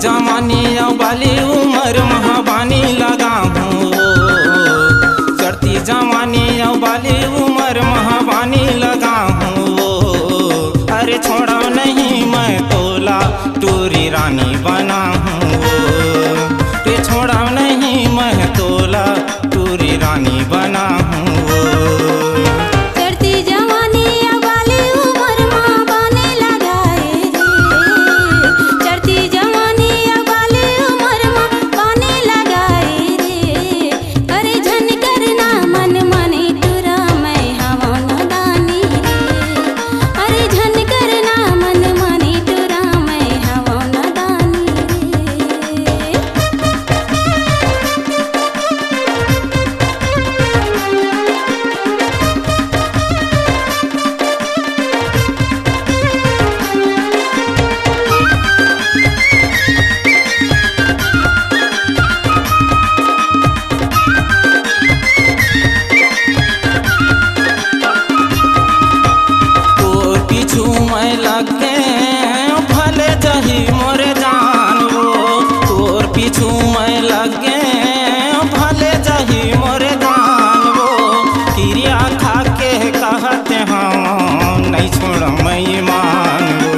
जवानी वाली उम्र महाबानी लगा हूँ, चढ़ती जवानी वाली उम्र महाबानी लगा हूँ। अरे छोड़ा नहीं मैं तोला टूरी रानी बना हूँ, छोड़ा नहीं मैं तोला टूरी रानी बना हूँ। भले जही मोरे जान वो तोर पीछू मैं लगे, भले जही मोरे जान वो क्रिया खा के कहते हम नहीं छोड़ मैं मान वो,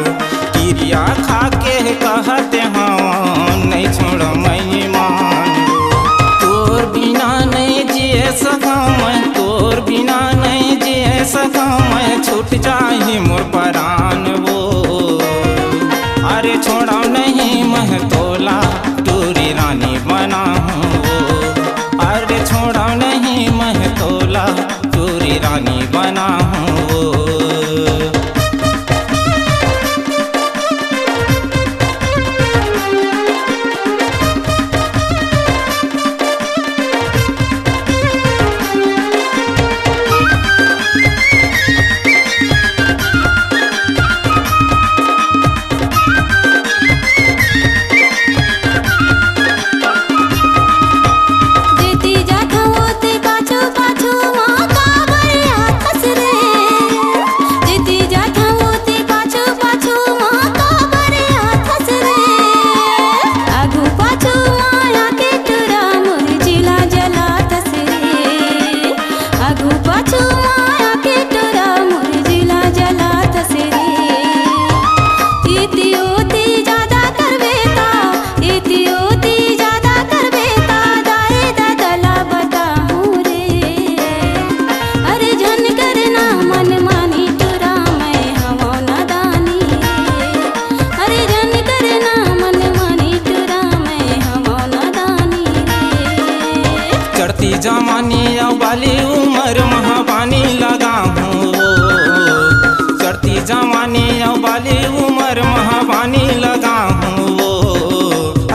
क्रिया खा के कहते हम नहीं छोड़ मैं मान वो। तोर बिना नहीं जिए सका मैं, तोर बिना नहीं जिए सका मैं, छूट जाही मोर परान वो। अरे छोड़ा नहीं मैं तोला टूरी रानी बना हूँ, अरे छोड़ा नहीं मैं तोला टूरी रानी बना हूँ। चढ़ती जवानी वाली उम्र महाबानी लगा हूँ, चढ़ती जवानी वाली उम्र महाबानी लगा हूँ।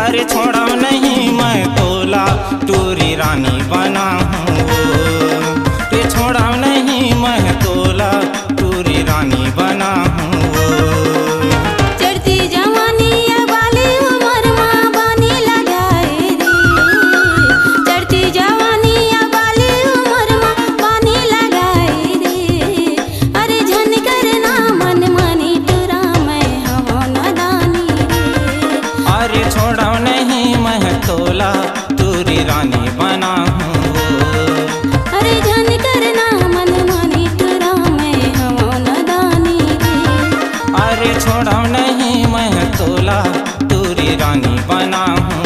अरे छोड़ा नहीं मैं तोला टूरी रानी बना हूँ, छोड़ा नहीं मैं तोला टूरी रानी बना हूँ। तोला टूरी रानी बना हूँ, अरे जान करना मन मानी टूरा मैं हूँ नदानी रे। अरे छोड़ा नहीं मैं तोला टूरी रानी बना हूँ,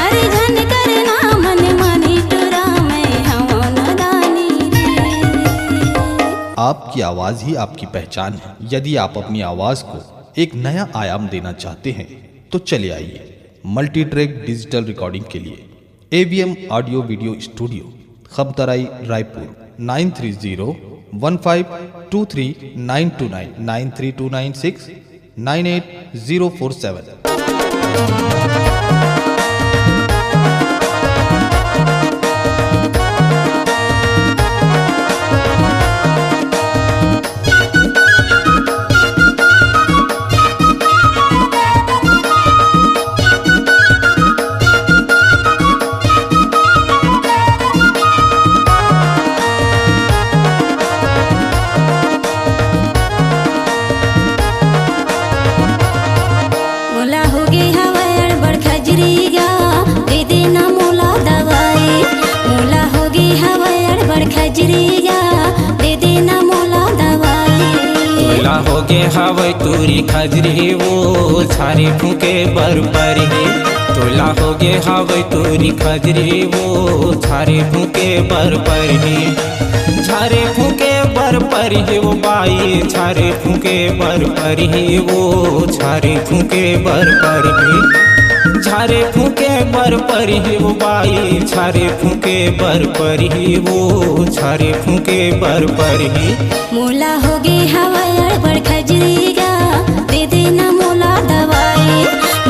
अरे जान करना मन मानी टूरा मैं हूँ नदानी रे। आपकी आवाज़ ही आपकी पहचान है। यदि आप अपनी आवाज़ को एक नया आयाम देना चाहते हैं तो चले आइए मल्टी ट्रैक डिजिटल रिकॉर्डिंग के लिए AVM audio video studio, Khabtarai, Raipur 9301523929 93296 98047। हो गया हो गे हवै तुरी खजरी वो छारे फूके बर पर ही तोला हो गे हवै तुरी खजरी वो छारे फूके बर पर ही छारे फूके बर पर ही वो बाई छारे फूके बर पर ही वो छारे फूके बर पर ही छारे फूके बर पर ही वो बाई छारे फूके बर पर ही वो छारे फूके बर पर ही मोला हो गे हवाई अड़बड़ खजरी गा दे देना मोला दवाई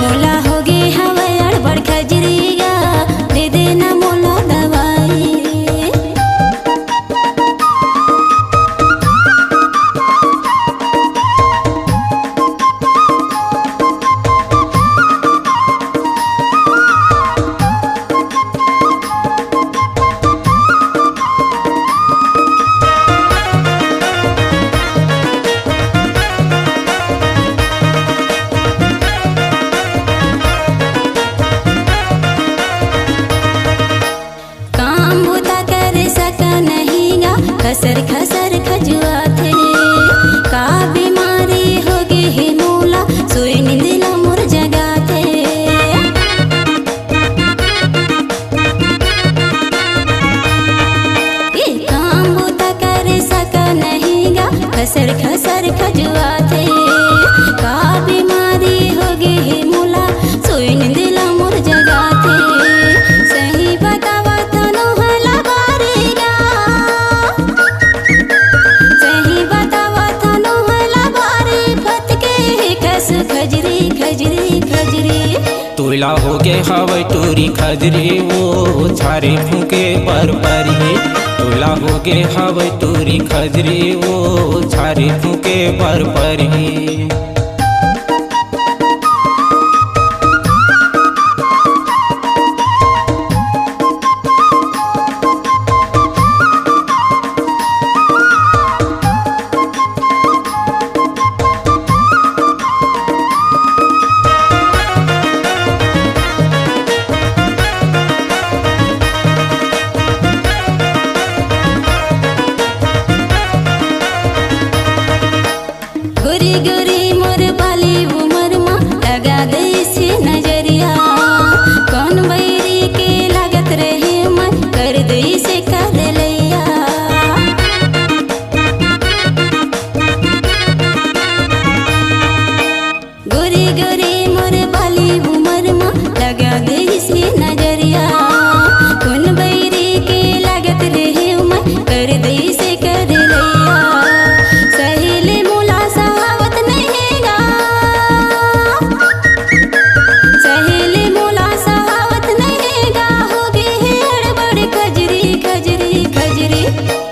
मोला हो गे हवाई अड़बड़ खजरी गा दे देना मोला दवाई खसर खसर खजुआ थे का बीमारी हो गे हे मोला सोई निंदिला मोर जगा थे ये काम बुता करे सका नहीं गा खसर खसर खजुआ थे का बीमारी हो गे हे मोला सोई निंदिला मोर जगा थे सही बतावा तनो हला बारेगा खजरी खजरी खजरी तोला हो गे हवै तुरी खजरी वो छारे फूके बर पर ही तोला हो गे हवै तुरी खजरी वो छारे फूके बर पर ही गोरी गोरी मोर बाली उमर माँ लगा दे से नजरिया कौन बैरी के लागत रहे मन कर दे से कर लिया गोरी गोरी मोर बाली उमर माँ लगा दे से नजरिया कौन बैरी के लागत रहे मन कर दे से कर लिया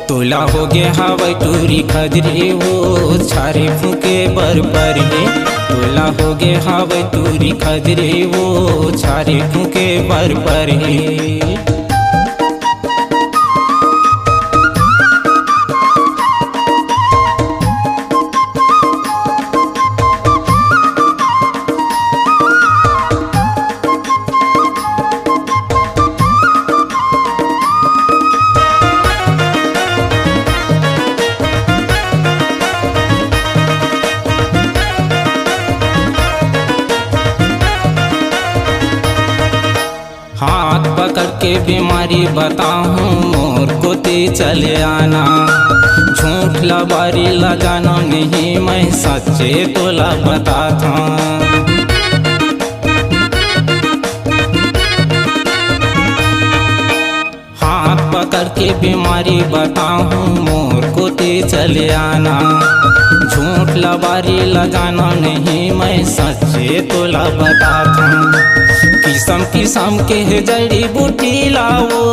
तोला हो गे हवै तुरी खजरी वो छारे फूके बर पर ही तोला हो गे हवै तुरी खजरी वो छारे फूके बर पर ही हाथ पकड़ के बीमारी बताऊं मोर को ते चले आना झूठ लबारी लगाना नहीं मैं सच्चे तोला बताता हाथ पकड़ के बीमारी बताऊं मोर को ते चले आना झूठ लबारी लगाना नहीं मैं सच्चे तोला बताता किस्म किस्म के जड़ी बूटी लाओ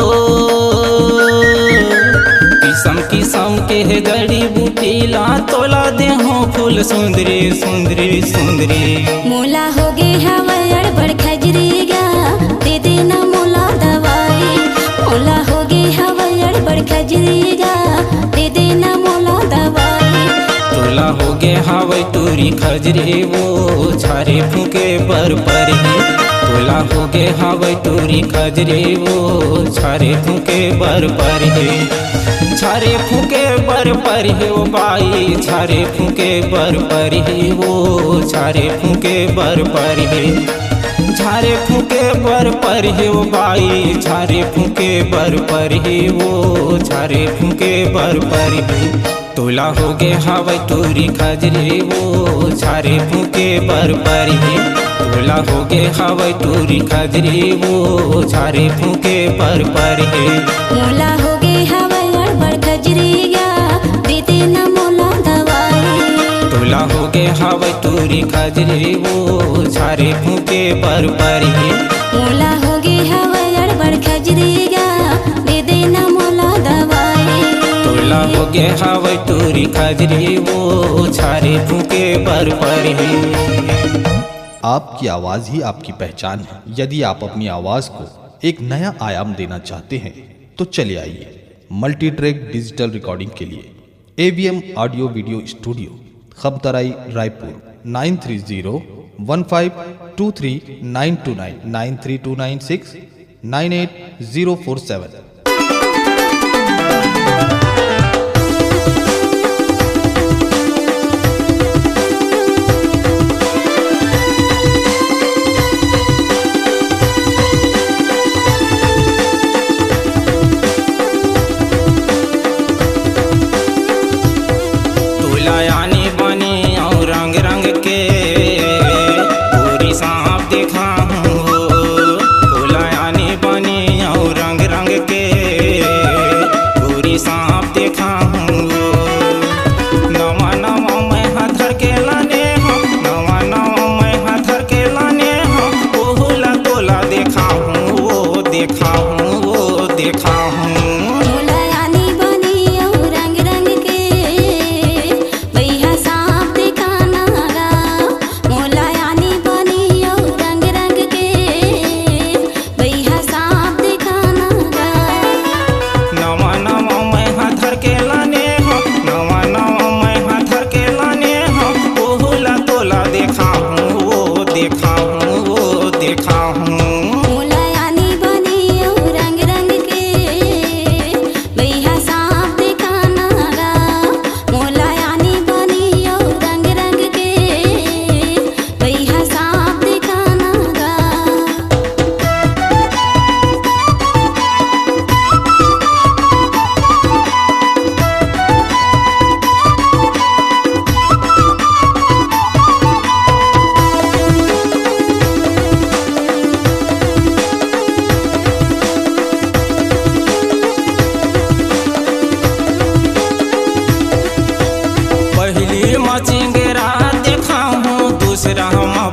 किस्म किस्म के जड़ी बूटी ला तोला देहो फूल सुंदरी सुंदरी सुंदरी मोला हो गे हवाई अड़बड़ खजरी गा दे देना मोला दवाई मोला हो गे हवाई अड़बड़ खजरी गा दे देना मोला दवाई तोला हो गे हवै तुरी खजरी वो छारे फूके बर पर ही तोला हो गे हवै तुरी खजरी वो छारे फूके बर पर ही झारे फूके बर पर हे वो बाई झारे फूके बर पर हे वो झारे फूके बर पर हे झारे फूके बर पर हे वो बाई झारे फूके बर पर हे वो झारे फूके बर पर हे तोला हो गे हवै तोरी खजरे वो झारे फूके बर पर हे तोला हो गे हवै तोरी खजरे वो झारे फूके बर पर हे मोला हो गे हवै गड़बड़ खजरी गा दीदी न मोला दवाई तोला हो गे हवै तोरी खजरे वो झारे फूके बर पर हे मोला हो गे हवै गड़बड़ खजरी गा दीदी न मोला दवाई तोला हो गे हवै तोरी खजरे वो झारे फूके बर पर हे। आपकी आवाज़ ही आपकी पहचान है। यदि आप अपनी आवाज़ को एक नया आयाम देना चाहते हैं तो चले आइए मल्टी ट्रैक डिजिटल रिकॉर्डिंग के लिए AVM audio video studio Khabtarai Raipur 9301523929 93296 98047।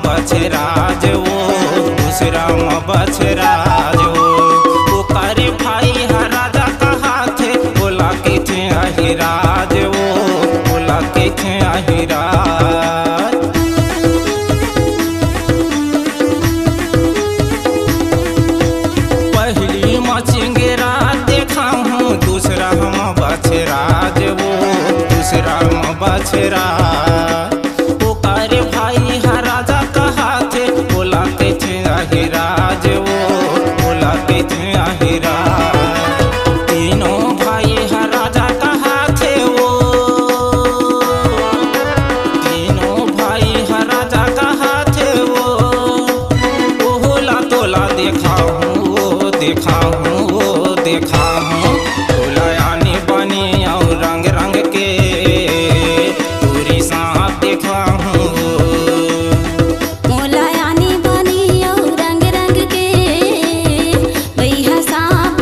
Bachhraj वो दूसरा बछराज वो ओकर भाई हा राजा कहा थे बोला के थे अहिराज वो बोला के थे अहिराज। पहली मचिंगेरा देखा हूँ दूसरा हम बछराज वो दूसरा बछराज ओकर भाई हा राजा कहा थे बोला के थे अहिराज वो बोला के थे अहिराज। तीनों भाई हा राजा कहा थे वो तीनों भाई हा राजा कहा थे वो होला तोला देखा हूँ वो देखा हूँ वो देखा हूँ तोला यानी बनी और रंग रंग के मोला यानी बनी और रंग रंग के भैया सांप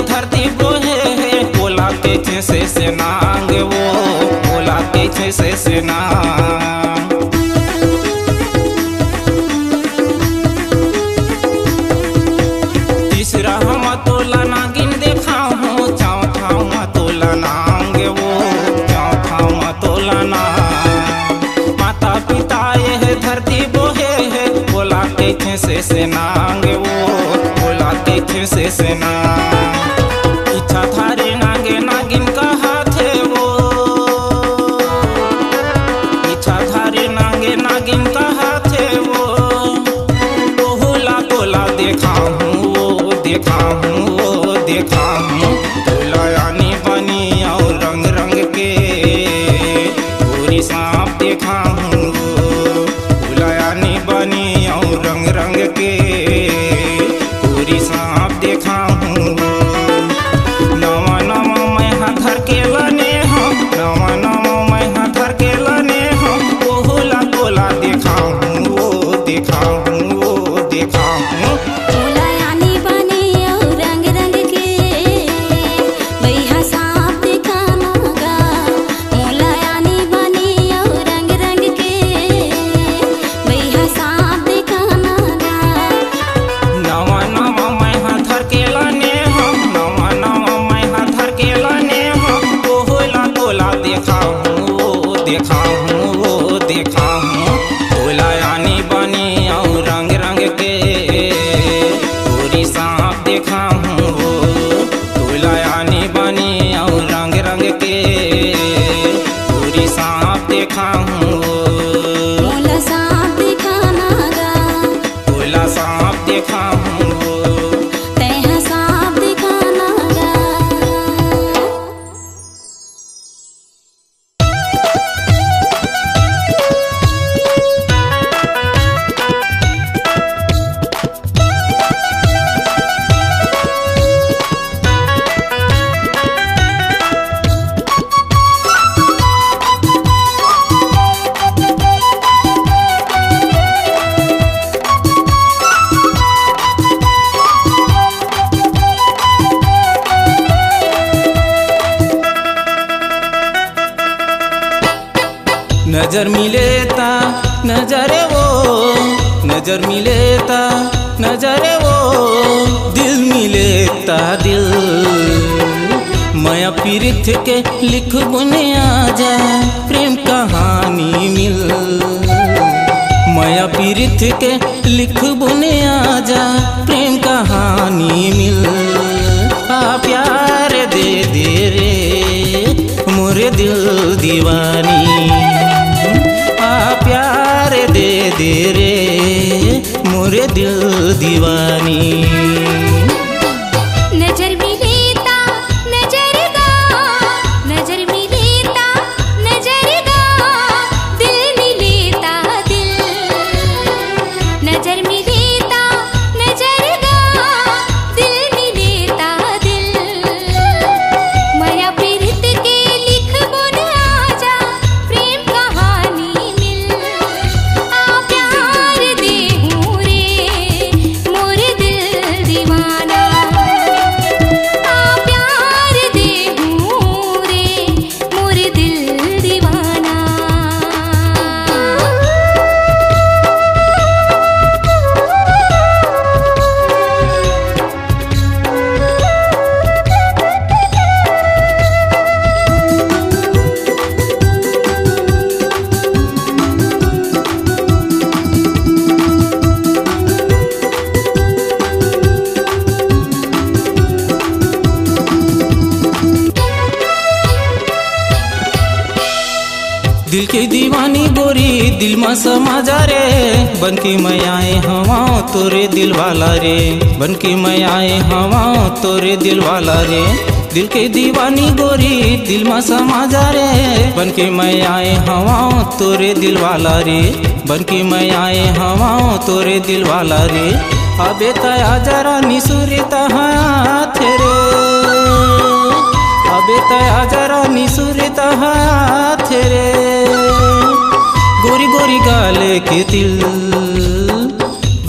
धरती बोहे है, बोला के से नांग वो, बोला के से नांग। तीसरा हम तोला नागिन देखा हूँ, चौथा हम तोला नांग वो, चौथा हम तोला नांग। माता पिता यह धरती बोहे है, बोला के से नांग वो, बोला के से नांग। इच्छा धारे नागे नागिन कहा थे वो, इच्छा धारे नागे नागिन कहा थे वो, बोला बोला देखा हूँ वो, देखा हूँ वो, देखा हूँ। बोला यानी बनी और रंग रंग के गोरी सांप देखा हूँ वो, बोला यानी बनी और रंग रंग के गोरी सांप देखा हूँ वो। नवा नवा मैं हाथ के लने हूँ, नवा नवा मैं हाथ के लने हूँ, बोला बोला देखा हूँ वो, देखा हूँ वो, देखा हूँ। बोला यानी बने और रंग रंग के भैया सांप देखा नागा। बोला यानी बने और रंग रंग के भैया सांप देखा नागा। नवा नवा मैं हाथ के लने हूँ, नवा नवा मैं हाथ के लने हूँ, बोला बोला देखा हूँ वो, देखा हूँ वो, देखा हूँ। बोला यानी बनी और रंग रंग के गोरी सांप देखा हूँ वो, बोला यानी बनी और रंग रंग के गोरी सांप देखा हूँ वो, बोला सांप देखा नागा। बोला सांप देखा हूँ वो। तैहा सांप देखा नागा। नजर मिलेता नजरे वो, नजर मिलेता नजरे वो, दिल मिलेता दिल। माया पीरित के लिख बुने आजा, प्रेम कहानी मिल। माया पीरित के लिख बुने आजा, प्रेम कहानी मिल। आ प्यार दे दे रे मोरे दिल दीवानी, आ प्यार दे दे रे मोरे दिल दीवानी। नजर मिलेता नजर गा, नजर मिलेता नजर गा, दिल मिलेता दिल। नजर मिलेता नजर गा, दिल मिलेता दिल। माया पीरित के लिख बुन आजा, प्रेम कहानी मिल। आ प्यार दे हूँ रे मोरे दिल दीवाना, आ प्यार दे हूँ रे मोरे दिल दीवाना। दिल की दीवानी गोरी दिल में समा जा रे, बनके मैं आए हवा तोरे दिल वाला रे, बनके मैं आए हवा तोरे दिल वाला रे। दिल की दीवानी गोरी दिल में समा जा रे, बनके मैं आए हवा तोरे दिल वाला रे, बनके मैं आए हवा तोरे दिल वाला रे। अबे तया जरा निसुरता हाथ रे, अबे तया जरा निसुरता हाथ रे। गोरी गोरी गाले के तिल,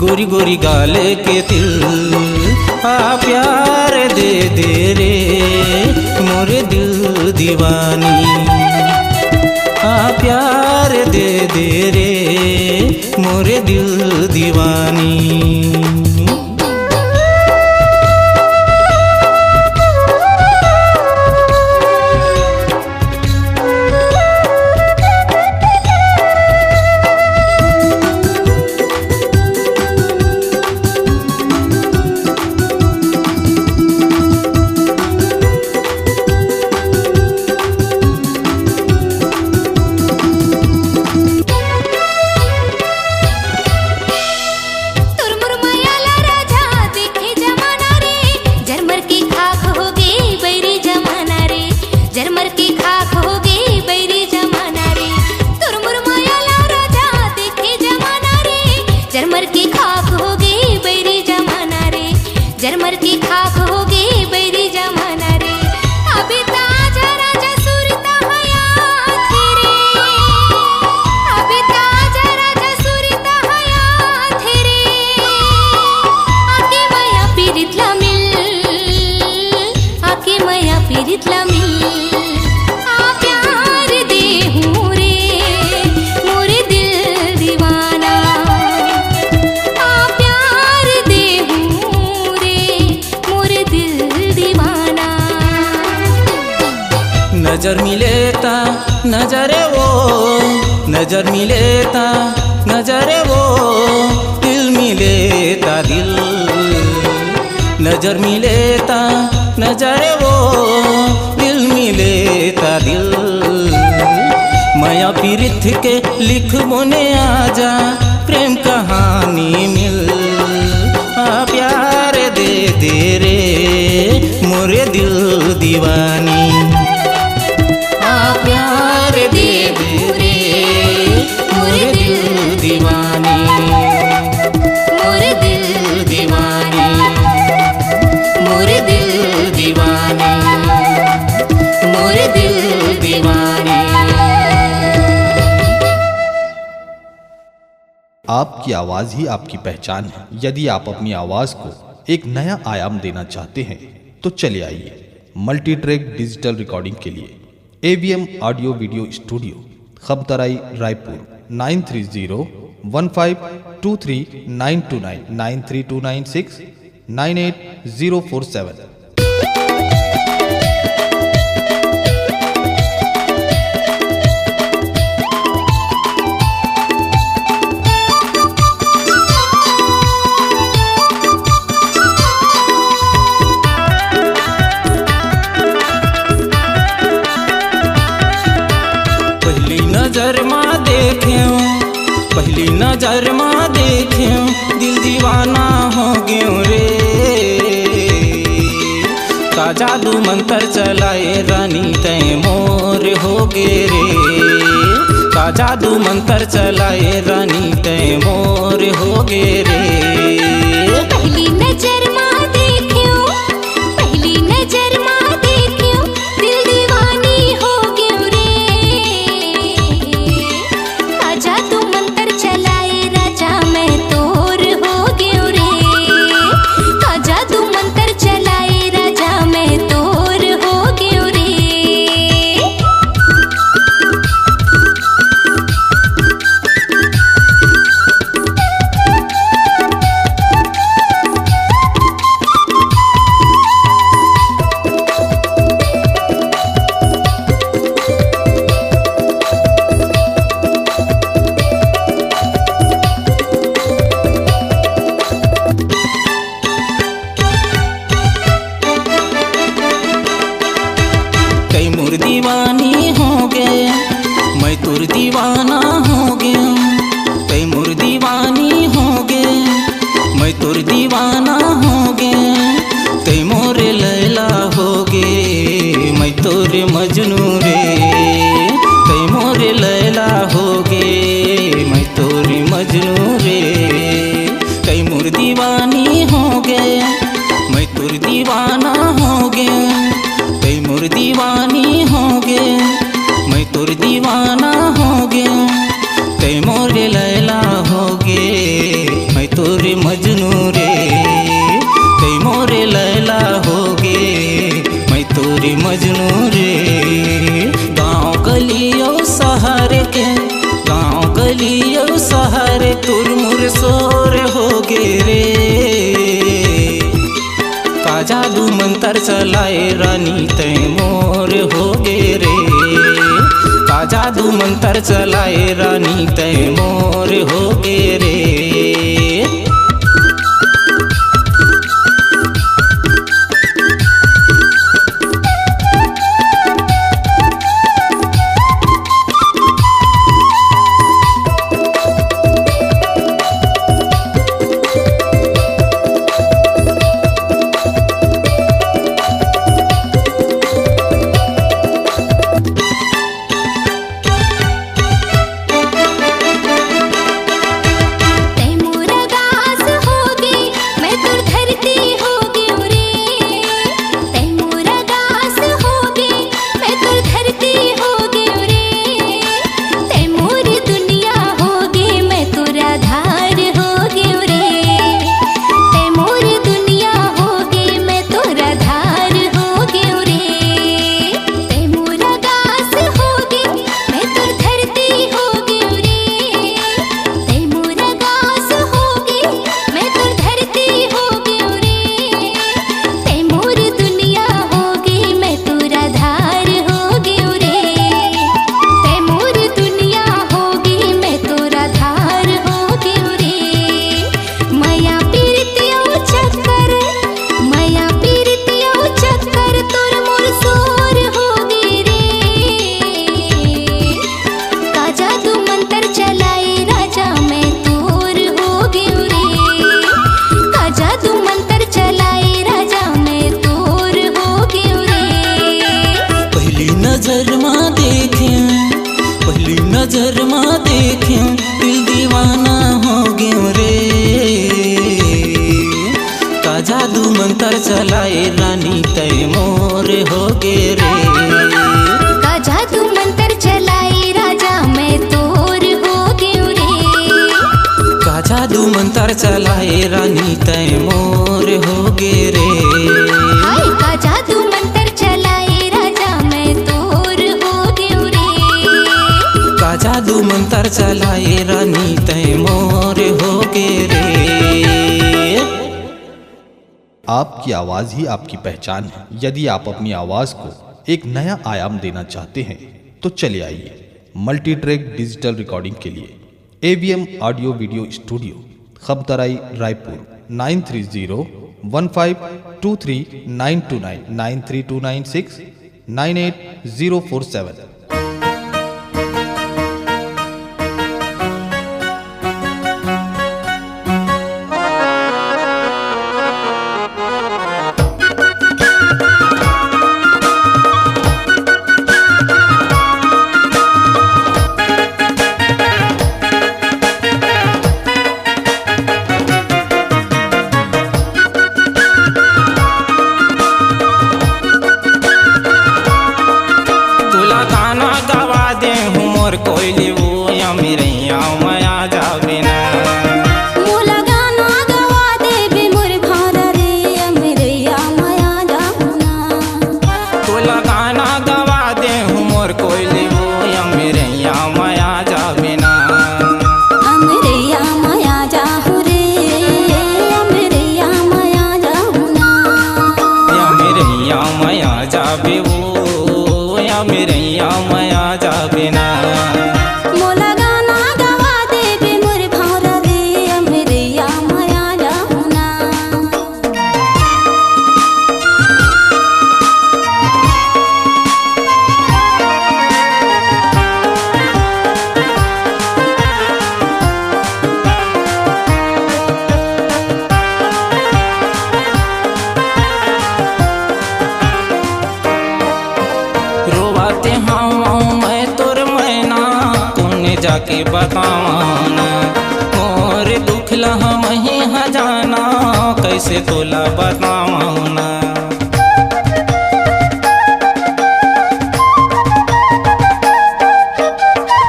गोरी गोरी गाले के तिल। आ प्यार दे दे रे मोरे दिल दीवानी, प्यार दे दे रे मोरे दिल दीवानी। जरमर की खाक हो गई बैरी जमाना रे, अभी ताजा राजा सुरता हयात रे, अभी ताजा राजा सुरता हयात रे, आके माया पीरितला मिल, आके माया पीरितला मिल, आ प्यार दे हूँ रे मोरे दिल दीवाना, आ प्यार दे हूँ रे मोरे दिल दीवाना। नजर मिलेता नजरे वो, नजर मिलेता नजरे वो, दिल मिलेता दिल, नजर मिलेता नजरे वो, दिल मिलेता दिल। माया पीरित के लिख बोने आजा प्रेम कहानी मिल, प्यार दे दे रे मोरे दिल दीवानी, प्यार दे दे रे मोरे दिल दीवानी, मोरे दिल दीवानी, मोरे दिल दीवानी, मोरे दिल दीवानी। आपकी आवाज़ ही आपकी पहचान है। यदि आप अपनी आवाज़ को एक नया आयाम देना चाहते हैं तो चले आइए मल्टी ट्रैक डिजिटल रिकॉर्डिंग के लिए AVM audio video studio, Khabtarai, Raipur 9301523929 93296 98047। नजर माँ देख्यो, पहली नजर माँ देख्यो, दिल दीवाना हो गयो रे, का जादू मंतर चलाए रानी तय मोर हो गे रे, का जादू मंतर चलाए रानी तय मोर हो गे रे। पहली नजर माँ देख्यो, पहली नजर माँ देख्यो, दिल दीवानी हो गयो रे, राजा तू मंतर चलाए राजा मैं तोर हो गयो रे, राजा तू मंतर चलाए राजा मैं तोर हो गयो रे। कई मोर दीवानी हो गए, मैं तुर दीवाना हो गया, कई मोर दीवानी हो गए, मैं तुर दीवाना हो गया, कई मोरे लैला हो गए, मैं तोरे मजनू रे, कई मोरे लैला हो गए, मैं तोरे मजनू रे, कई मोर दीवानी हो गए, मैं तुर दीवाना हो गया, कई मोर दीवानी हो गए, मैं तुर दीवाना हो गया, कई मोरे लैला हो गए, मैं तोरे मजनू रे, कई मोरे लैला हो गए, रे मजनू रे। गाँव गलियो शहर के, गाँव गलियो शहर तुर मुर शोर हो गे रे। का जादू मंतर चलाए रानी तै मोर हो गे रे। का जादू मंतर चलाए रानी तै मोर हो गे रे। नजर में देखें दिल दीवाना हो गयो रे। का जादू मंतर चलाए रानी तै मोर हो गे रे। का जादू मंतर चलाए राजा मैं तोर हो गयो रे। का जादू मंतर चलाए रानी तै मोर हो गे रे। हाय का जादू मंतर चलाए राजा मैं तोर हो गयो रे। का जादू मंतर चलाए रानी तै मोर हो गे रे। आपकी आवाज़ ही आपकी पहचान है। यदि आप अपनी आवाज़ को एक नया आयाम देना चाहते हैं तो चले आइए मल्टी ट्रैक डिजिटल रिकॉर्डिंग के लिए AVM audio video studio Khabtarai Raipur 9301523929 93296 98047। कोयली वो या मेरे माया जावे ना। मोला गाना गवा दे बे मोर भारा रे मेरे माया जाना। तोला गाना गवा दे मोर कोयली वो या मेरे माया जावे ना। मेरे माया जाहु रे मेरे माया जाना। या मेरे माया जावे वो या मेरे माया जावे ना। जाके बतावाना मोर दुखला हम ही हजाना कैसे तोला बतावाना।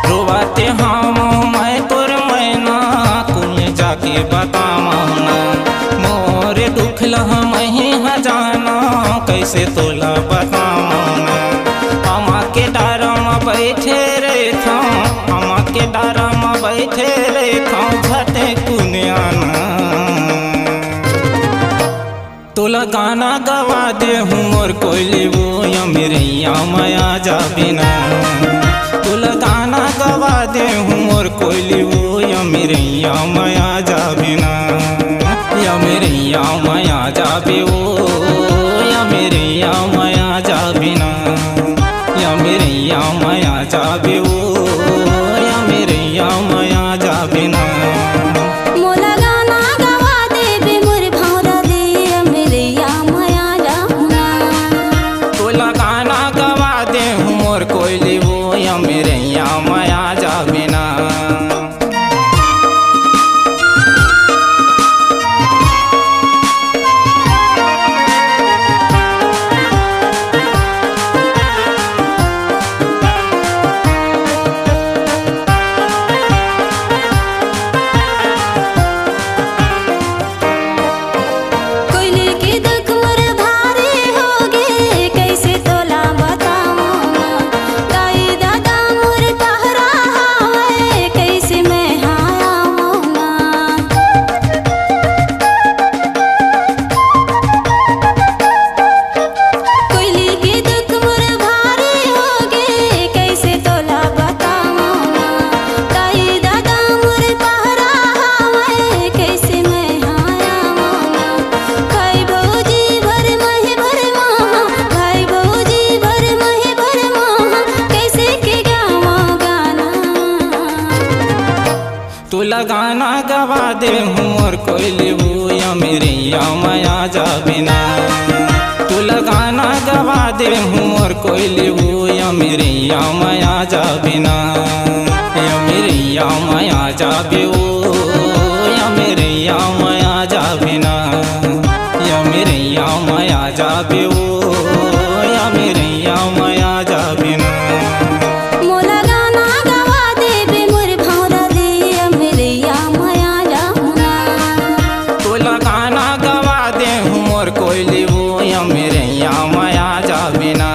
रोवाते हम मैं तोर मैना कुल जाके बतावाना मोर दुखला हम ही हजाना कैसे तोला बताऊँ अमा के डारम बैठे रहता अमा के डारम बैठे रहता झटे कुनियाना तोला गाना गवा दे हूँ मोर कोयली वो या मेरे माया जा बिना तोला गाना गवा दे हूँ मोर कोयली वो या मेरे माया जा बिना या मेरे माया जा बे वो या मेरे माया जा बिना या मेरे माया जा बे वो या मेरे माया जा बिना मोला गाना गवा दे बे मोर भौरा दे या मेरे माया जाऊना तोला गाना गवा दे हूँ मोर कोयली वो या मेरे माया जा बिना कोयले के दुख मोर भारी होगे कैसे तोला बताऊँ गाई दादा मोर कहरा है कैसे मैं आऊँगा कोयले के दुख मोर भारी होगे कैसे तोला बताऊँ गाई दादा मोर कहरा है कैसे मैं आऊँगा भाई भौजी भर महे भर महा भाई भौजी भर महे भर महा कैसे के गावा गाना तोला गाना गवा दे हूँ मोर कोयली वो या मेरे माया जा बिना तोला गाना गवा दे हूँ मोर कोयली वो या मेरे माया जा बिना या मेरे माया जा बे वो या मेरे माया जा बिना या मेरे माया जा बे वो या मेरे माया जा बिना मोला गाना गवा दे बे मोर भौरा दे या मेरे माया जाऊना तोला गाना गवा दे हूँ मोर कोयली वो या मेरे माया जा बिना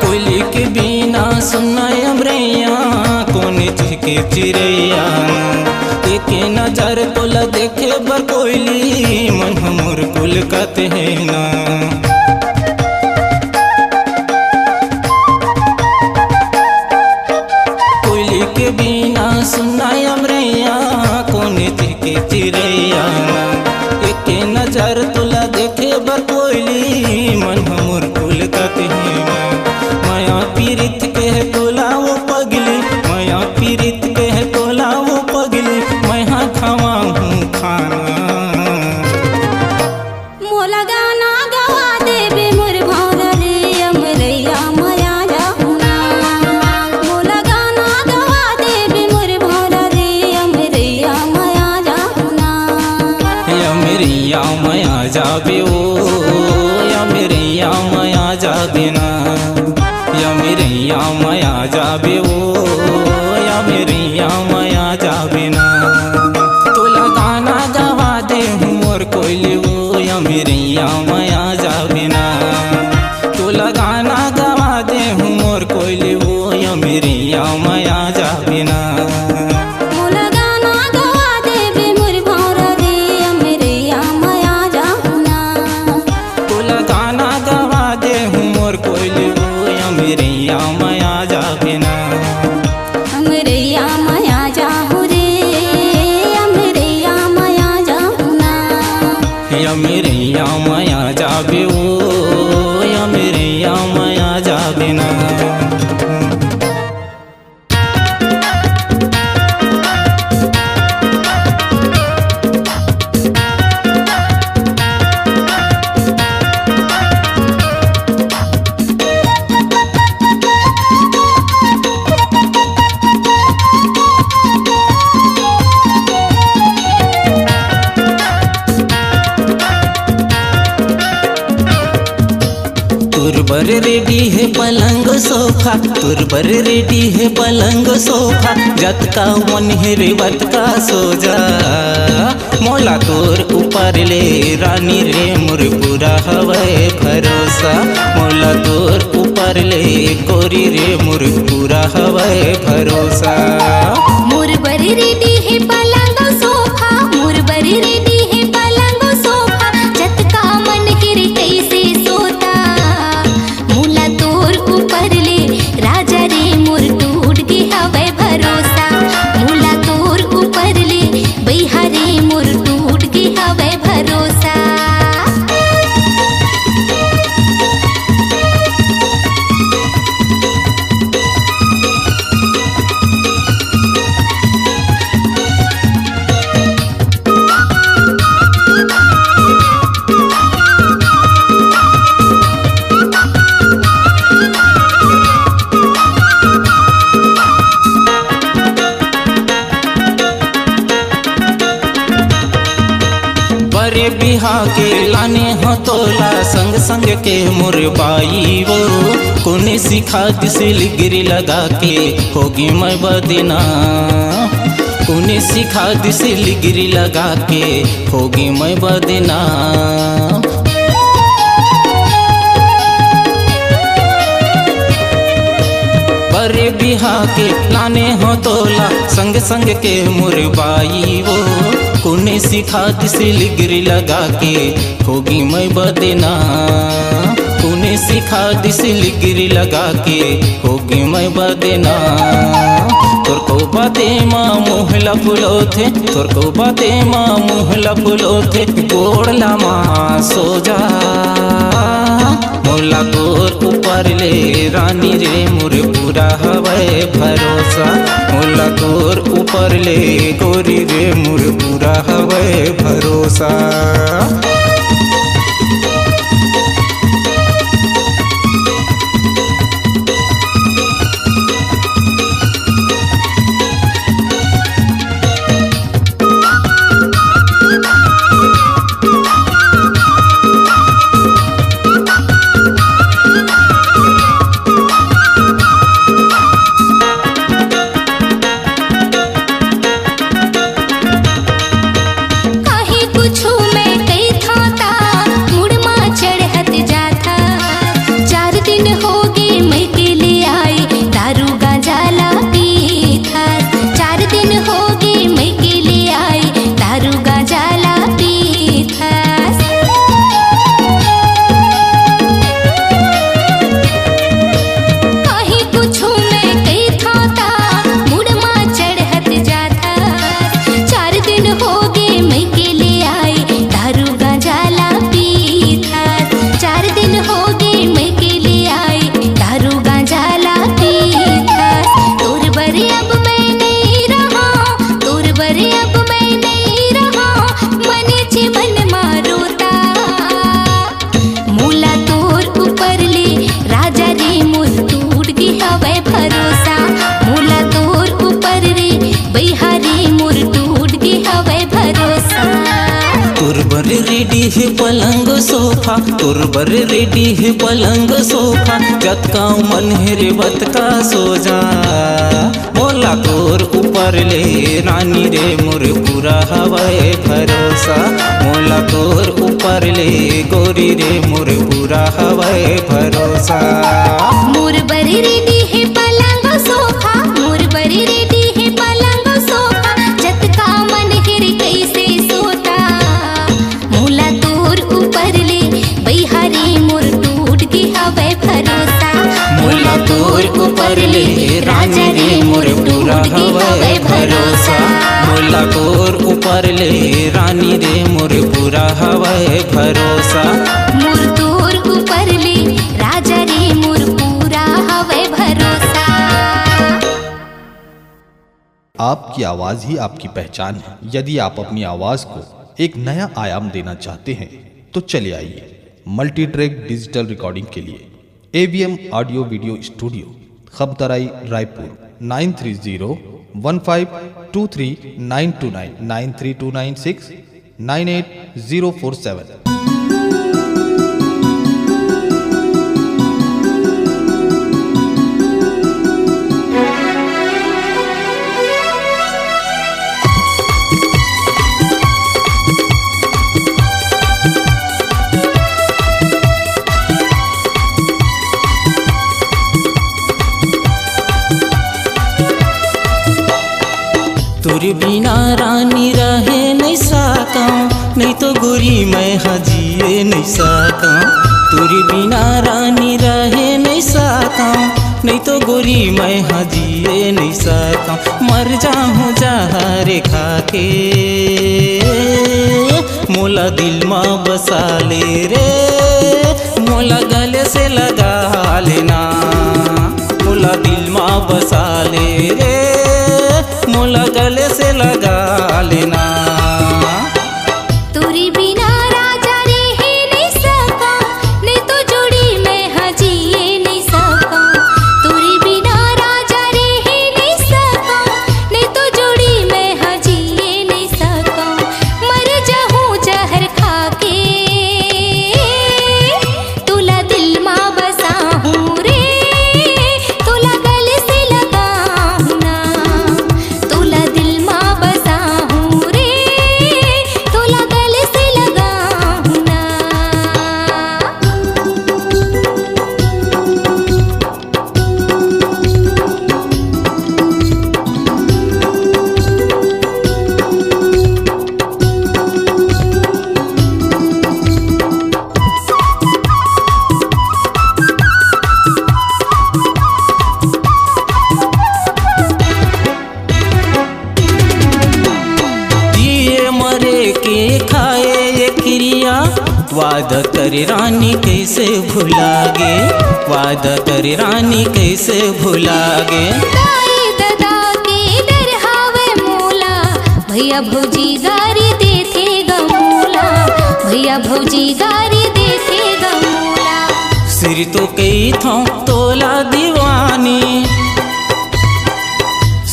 कोयली के बिना सुना अमरैया कौन के चिड़ैया एक नजर तोला देखे बर कोयली मन हमर कुल कते है ना कोयली के बिना सुना अमरैया कौन के चिड़ैया एक नजर तोला देखे बर कोयली मन हमर कुल कते है ना माया पीरित के है तोला वो पगली माया पीरित के है तोला वो पगली मैं हाँ खावा हूँ खाना मोला गाना गवा दे बे मोर भौरा रे या मेरे माया जाऊना मोला गाना गवा दे बे मोर भौरा रे या मेरे माया जाऊना या मेरी माया जा बे वो या मेरी माया जा बिना या मेरी माया जा बे वो या मेरी माया जा बिना तोला गाना गवा दे हूँ मोर कोयली वो या मेरी माया जा बिना तोला गाना गवा दे हूँ मोर कोयली वो या मेरी माया जा बिना मोला गाना गवा दे बे मोर भौरा रे या मेरे माया जाऊना तोला गाना गवा दे हूँ मोर कोयली वो या मेरी माया जा बिना हमरे माया जाहू रे या मेरे माया जाऊना या मेरे माया जा बे वो या मेरे माया जा बिना बर रेडी है पलंग सोफा, तोर बर रेडी है पलंग सोफा, जत का मन है रे वत का सो जा। मोला तोर ऊपर ले रानी रे मोर पूरा हवे भरोसा, मोला तोर ऊपर ले गोरी रे मोर पूरा हवे भरोसा। मोर बर रेडी है पलंग सोफा, मोर बर रेडी है पलंग सोफा, जत का मन करे कैसे सोता। मोला तोर ऊपर ले राजा रे मोर टूट के हवे भरोसा, मोला तोर ऊपर ले बैहा रे मोर टूट के हवे भरोसा। बरे बिहा के लाने हो तोला संग संग के मोर बाई वो, कोने सिखा दिसिलगिरी लगा के होगी मैं बदना, कोने सिखा दिसिलगिरी लगा के होगी मैं बदना। बरे बिहा के लाने हो तोला संग संग के मोर बाई वो, कोने सिखा दिसिलगिरी लगा के होगी मैं बदना, कोने सिखा दिसिलगिरी लगा के होगी मैं बदना। तोर को बाते माँ मोहला फुलो थे, तोर को बाते माँ मोहला फुलो थे, गोड़ला माँ सो जा। मोला तोर ऊपर ले रानी रे मोर पूरा हवे भरोसा, मोला तोर ऊपर ले गोरी रे मोर पूरा हवे भरोसा। रेडी है पलंग सोफा, तोर बर रेडी है पलंग सोफा, जत का मन है रे बत का सो जा। मोला तोर ऊपर ले रानी रे मोर पूरा हवे भरोसा, मोला तोर ऊपर ले गोरी रे मोर पूरा हवे भरोसा। मोर बर रेडी है पलंग सोफा, मोर बर रेडी है पलंग सोफा, जत का मन है रे कैसे सोता। मोला तोर ऊपर ले बैहा रे मोर टूट के हवे भरोसा, मोला तोर ऊपर ले राजा रे मोर पूरा हवे भरोसा, मोला तोर ऊपर ले रानी रे मोर पूरा हवे भरोसा। मोर तोर ऊपर ले राजा रे मोर पूरा हवे भरोसा। आपकी आवाज़ ही आपकी पहचान है। यदि आप अपनी आवाज़ को एक नया आयाम देना चाहते हैं तो चले आइए मल्टी ट्रैक डिजिटल रिकॉर्डिंग के लिए AVM audio video studio, Khabtarai, Raipur 9301523929 93296 98047। तोरे बिना रानी रहे नहीं सका, नहीं तो गोरी मैं हजिए नहीं सका। तोरे बिना रानी रहे नहीं सका, नहीं तो गोरी मैं हजिए नहीं सका। मर जाऊँ जहर खा के मोला दिल में बसा ले रे, मोला गले से लगा लेना, मोला दिल में बसा ले रे, मोला गले से लगा लेना। तोरी बिना राजा रह नहीं सका, नहीं तो जोड़ी मैं हजिए नहीं सका। तोरी बिना राजा रह नहीं सका, नहीं तो जोड़ी मैं हजिए नहीं सका। मर जाऊँ जहर खा के तुला दिल माँ बसाऊँ रे, तुला गले से लगाऊँ ना, तुला दिल माँ बसाऊँ रे, तुला गले से लगाऊँ ना। जिए मरे के खाए ये क्रिया, वादा करे रानी कैसे भुलागे, वादा करे रानी कैसे भुलागे। दाई ददा के डर हावे मोला, भैया भौजी गारी देथे गमोला, भैया भौजी गारी देथे गमोला। सिर तो कई था तोला दीवानी,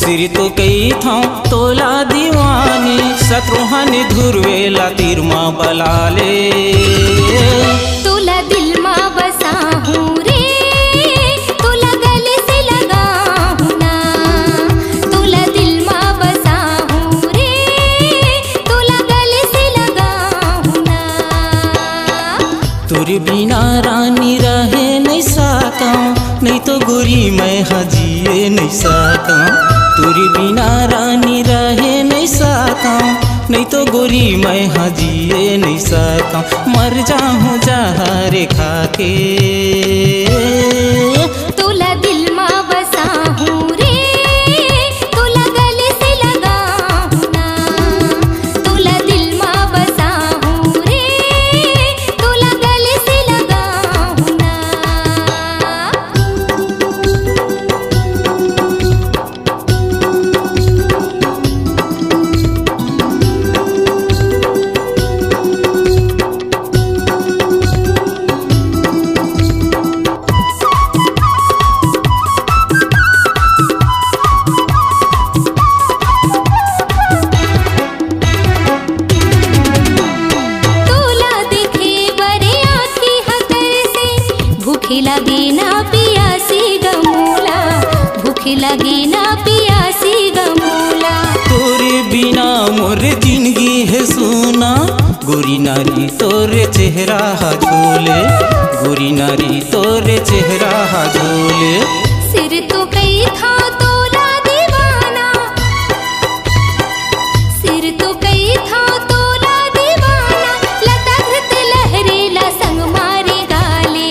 सिर तो कई था तोला दीवानी। शत्रुहन धुरवेला तीर माँ बला ले, तुला दिल माँ बसाऊँ रे, तुला गले से लगाऊँ ना, तुला दिल माँ बसाऊँ रे, तुला गले से लगाऊँ ना। तोरे बिना रानी रहे नहीं सका, नहीं तो गोरी मैं हजिए नहीं सका। तोरे बिना रानी रहे नहीं सका, नहीं तो गोरी मैं हजिए नहीं सका। मर जाऊँ जहर खा के तुला दिल माँ बसाऊँ रे, तुला गले से लगाऊँ ना, तुला दिल माँ बसाऊँ रे, तुला गले से लगाऊँ ना। तुला देखे बरे आँखी हतर से, भूखी लगी ना पियासी गमोला, भूखी लगी ना पियासी गमोला। तोरे बिना मोर जिंदगी है सोना, गोरी नारी तोरे चेहरा झोले, गोरी नारी तोरे चेहरा झोले। सिर तो कई था तोला दीवाना, सिर तो कई था तोला दीवाना। लता घृत लहरेला संग मारे गाले,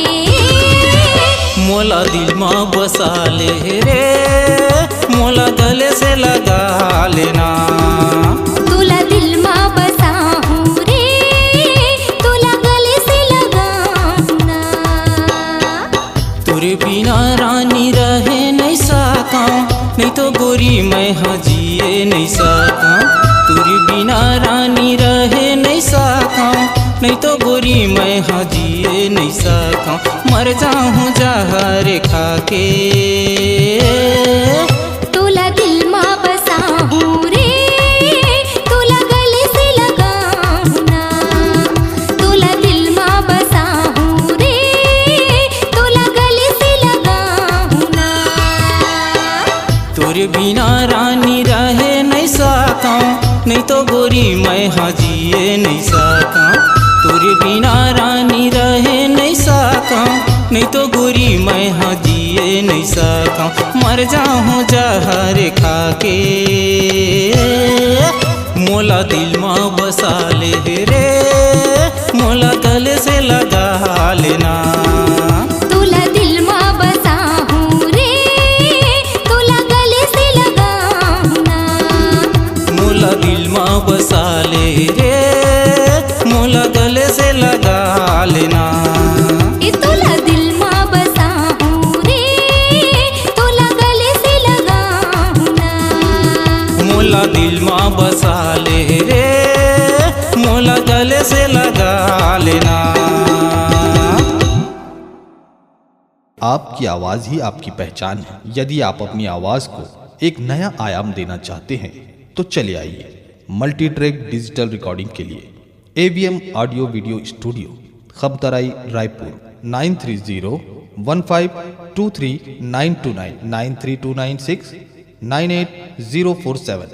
मोला दिल माँ बसा ले रे, मोला गले से लगा लेना। तुला दिल माँ बसाऊँ रे, तुला गले से लगाऊँ ना। तोरे बिना रानी रहे नहीं सका, नहीं तो गोरी मैं हजिए नहीं सका। तोरे बिना रानी रहे नहीं सका, नहीं तो गोरी मैं हजिए नहीं सका। मर जाऊँ जहर खा के तुला दिल माँ बसाऊँ रे, तुला गले से लगाऊँ ना, तुला दिल माँ बसाऊँ रे, तुला गले से लगाऊँ ना। तोरे बिना रानी रहे नहीं सका, नहीं तो गोरी मैं हजिए नहीं सका। तोरे बिना रानी रहे नहीं सका, नहीं तो गोरी मैं हजिए ले नहीं सकूं, मर जाऊं जहर खाके। मोला दिल में बसा ले रे, मोला गले से लगा लेना। तुला दिल में बसाहूं रे, तुला गले से लगाऊं ना। मोला दिल में बसा ले रे, मोला गले से लगा लेना। ए तुला दिल में बसाहूं रे, तुला गले से लगाऊं ना। मोला दिल में बसा ले रे, मोला गले से लगा लेना। आपकी आवाज़ ही आपकी पहचान है। यदि आप अपनी आवाज़ को एक नया आयाम देना चाहते हैं तो चले आइए मल्टी ट्रैक डिजिटल रिकॉर्डिंग के लिए AVM audio video studio, Khabtarai, Raipur 9301523929 93296 98047।